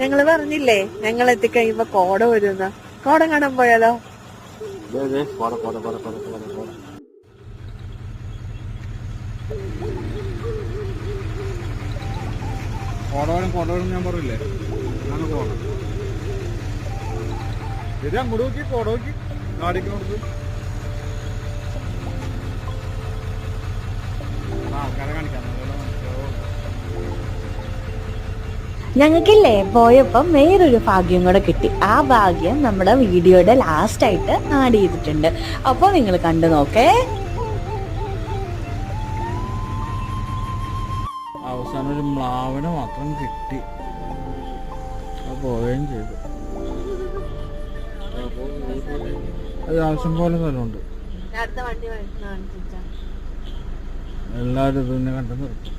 ഞങ്ങള് പറഞ്ഞില്ലേ ഞങ്ങൾ എത്തിക്കഴിയുമ്പോ കോട വരുന്ന. കോട കാണാൻ പോയാലോ? കോടവരും ഞാൻ പറയില്ലേ, അങ്ങനെ പോകണം. ഇത് അങ്ങോട്ട് നോക്കി, കോട നോക്കി, കാടിക്കോട്ട് ആൾക്കാരെ കാണിക്കാൻ. ഞങ്ങൾക്കില്ലേ പോയപ്പം വേറൊരു ഭാഗ്യം കൂടെ കിട്ടി. ആ ഭാഗ്യം നമ്മുടെ വീഡിയോയുടെ ലാസ്റ്റായിട്ട് ആഡ് ചെയ്തിട്ടുണ്ട്. അപ്പോൾ നിങ്ങൾ കണ്ടു നോക്കേ. അവസാനം ഒരു മ്ലാവിനെ മാത്രം കിട്ടി, അത് പോവുകയും ചെയ്തു. അത് ആവശ്യം പോലെ സ്ഥലമുണ്ട്. എല്ലാവരും ഇത് തന്നെ കണ്ടു നിർത്തും.